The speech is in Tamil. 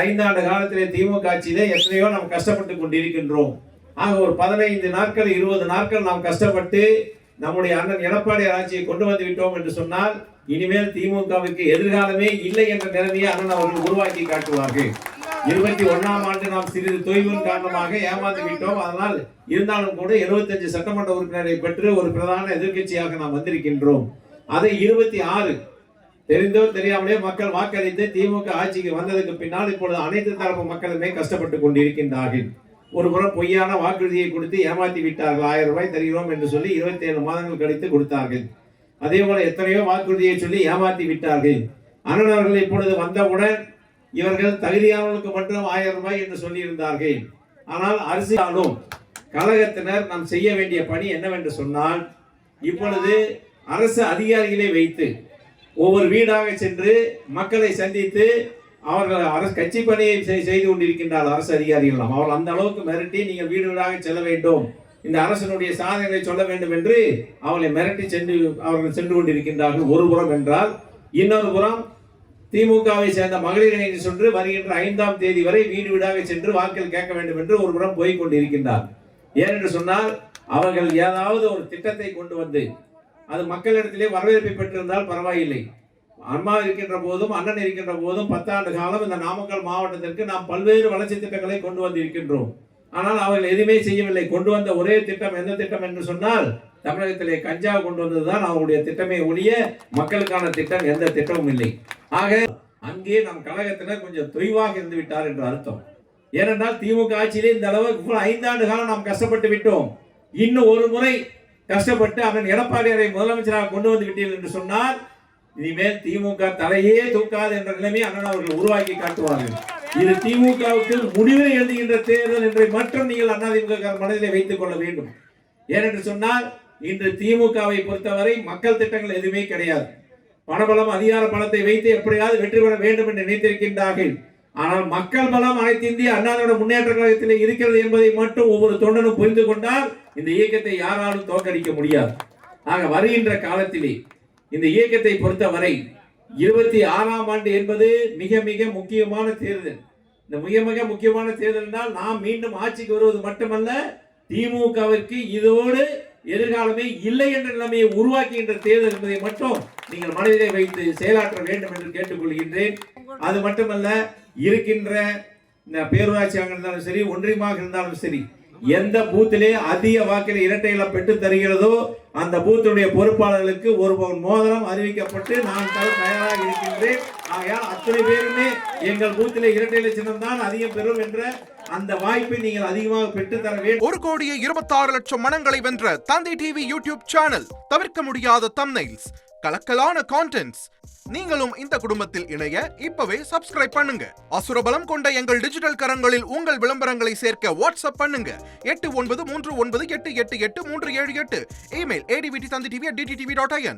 5 ஆண்டு காலத்திலே திமுக ஆட்சியிலே எத்தனையோ நாம் கஷ்டப்பட்டு கொண்டிருக்கின்றோம். ஆக ஒரு 15 நாட்கள் 20 நாட்கள் நாம் கஷ்டப்பட்டு நம்முடைய அண்ணன் எடப்பாடி ஆட்சியை கொண்டு வந்து விட்டோம் என்று சொன்னால் இனிமேல் திமுகவுக்கு எதிர்காலமே இல்லை என்ற நிலைமையை அண்ணன் அவர்கள் உருவாக்கி காட்டுவார்கள். 21ஆம் ஆண்டு நாம் சிறிது தொய்வின் காரணமாக ஏமாந்து விட்டோம். அதனால் இருந்தாலும் கூட 75 சட்டமன்ற உறுப்பினரை பெற்று ஒரு பிரதான எதிர்க்கட்சியாக நாம் வந்திருக்கின்றோம். அதை 26 தெரிந்தோ தெரியாமலே மக்கள் வாக்களித்து திமுக ஆட்சிக்கு வந்ததுக்கு பின்னால் இப்பொழுது அனைத்து தரப்பு மக்களுமே கஷ்டப்பட்டு கொண்டிருக்கின்றார்கள். ஒரு புறம் பொய்யான வாக்குறுதியை கொடுத்து ஏமாற்றி விட்டார்கள். 1000 ரூபாய் தருகிறோம் என்று சொல்லி 27 மாதங்கள் கழித்து கொடுத்தார்கள். அதே போல எத்தனையோ வாக்குறுதியை சொல்லி ஏமாற்றி விட்டார்கள். அண்ணன் அவர்கள் இப்பொழுது வந்தவுடன் இவர்கள் தகுதியானவர்களுக்கு மட்டும் 1000 ரூபாய் என்று சொல்லியிருந்தார்கள். ஆனால் அரசியலும் கழகத்தினர் நாம் செய்ய வேண்டிய பணி என்னவென்று சொன்னால், இப்பொழுது அரசு அதிகாரிகளை வைத்து ஒவ்வொரு வீடாக சென்று மக்களை சந்தித்து அவர்கள் அரசு கட்சி பணியை செய்து கொண்டிருக்கின்றார். அரசு அதிகாரிகள் அவர்கள் அந்த அளவுக்கு மிரட்டி நீங்கள் வீடு வீடாக செல்ல வேண்டும், இந்த அரசனுடைய சாதனைகளை சொல்ல வேண்டும் என்று அவர்களை மிரட்டி அவர்கள் சென்று கொண்டிருக்கின்றார்கள். ஒரு புறம் என்றால், இன்னொரு புறம் திமுகவை சேர்ந்த மகளிர் அணி சென்று வருகின்ற 5ஆம் தேதி வரை வீடு வீடாக சென்று வாக்கள் கேட்க வேண்டும் என்று ஒரு புறம் போய் கொண்டிருக்கின்றார். ஏனென்று சொன்னால் அவர்கள் ஏதாவது ஒரு திட்டத்தை கொண்டு வந்து அது மக்களிடத்திலே வரவேற்பை பெற்றிருந்தால் பரவாயில்லை. அம்மா இருக்கின்ற போதும் அண்ணன் இருக்கின்ற போதும் 10 ஆண்டு காலம் இந்த நாமக்கல் மாவட்டத்திற்கு நாம் பல்வேறு வளர்ச்சி திட்டங்களை கொண்டு வந்து இருக்கின்றோம். ஆனால் அவர்கள் எதுவுமே செய்யவில்லை. கொண்டு வந்த ஒரே திட்டம் எந்த திட்டம் என்று சொன்னால், தமிழகத்திலே கஞ்சா கொண்டு வந்ததுதான் அவருடைய திட்டமே ஒழிய மக்களுக்கான திட்டம் எந்த திட்டமும் இல்லை. ஆக அங்கே நம் கழகத்தினர் கொஞ்சம் தொய்வாக இருந்து விட்டார் என்று அர்த்தம். ஏனென்றால் திமுக ஆட்சியிலே இந்த அளவுக்கு 5 ஆண்டு காலம் நாம் கஷ்டப்பட்டு விட்டோம். இன்னும் ஒரு முறை கஷ்டப்பட்டு அண்ணன் எடப்பாடியாரை முதலமைச்சராக கொண்டு வந்து விட்டீர்கள் என்று சொன்னால் இனிமேல் திமுக தலையே தூக்காது என்ற நிலைமை அண்ணன் அவர்கள் உருவாக்கி காட்டுவார்கள். இது திமுகவுக்கு முடிவை எழுதுகின்ற தேர்தல் என்றை மட்டும் நீங்கள் அதிமுக மனதிலே வைத்துக் கொள்ள வேண்டும். ஏனென்று சொன்னால் இன்று திமுகவை பொறுத்தவரை மக்கள் திட்டங்கள் எதுவுமே கிடையாது. பணபலம் அதிகார பலத்தை வைத்து எப்படியாவது வெற்றி பெற வேண்டும் என்று நினைத்திருக்கின்றார்கள். ஆனால் மக்கள் பலம் அனைத்து இந்திய அண்ணா திராவிட முன்னேற்ற கழகத்திலே இருக்கிறது என்பதை மட்டும் ஒவ்வொரு தொண்டனும் புரிந்து கொண்டால் இந்த இயக்கத்தை யாராலும் தோற்கடிக்க முடியாது. ஆக வருகின்ற காலத்திலே இந்த இயக்கத்தை பொறுத்தவரை 26ஆம் ஆண்டு என்பது மிக மிக முக்கியமான தேர்தல். இந்த மிக மிக முக்கியமான தேர்தல் நாம் மீண்டும் ஆட்சிக்கு வருவது மட்டுமல்ல, திமுகவிற்கு இதோடு எதிர்காலமே இல்லை என்ற நிலைமையை உருவாக்குகின்ற தேர்தல் என்பதை மட்டும் நீங்கள் மனதிலே வைத்து செயலாற்ற வேண்டும் என்று கேட்டுக்கொள்கின்றேன். அது மட்டுமல்ல, இருக்கின்ற பேரூராட்சியாக இருந்தாலும் சரி, ஒன்றியமாக இருந்தாலும் சரி, எந்த பூத்திலே அதிக வாக்கில் இரட்டை இலம் பெற்று தருகிறதோ அந்த பூத்துடைய பொறுப்பாளர்களுக்கு ஒரு மோதிரம் அறிவிக்கப்பட்டு நான் தயாராக இருக்கின்றேன். ஆகையால் அத்தனை பேருமே எங்கள் பூத்திலே இரட்டை இலை சின்னம் தான் அதிகம் பெறும் என்ற அந்த வாய்ப்பை நீங்கள் அதிகமாக பெற்று தர வேண்டும். 1,26,00,000 மனங்களை வென்ற தந்தி டிவி யூடியூப் சேனல். தவிர்க்க முடியாத தம்ப்நெயில்ஸ், கலக்கலான கான்டென்ட்ஸ். நீங்களும் இந்த குடும்பத்தில் இணைய இப்பவே சப்ஸ்கிரைப் பண்ணுங்க. அசுரபலம் கொண்ட எங்கள் டிஜிட்டல் கரங்களில் உங்கள் விளம்பரங்களை சேர்க்க வாட்ஸ்அப் பண்ணுங்க. 8939888378. Email advtanditv@dttv.in.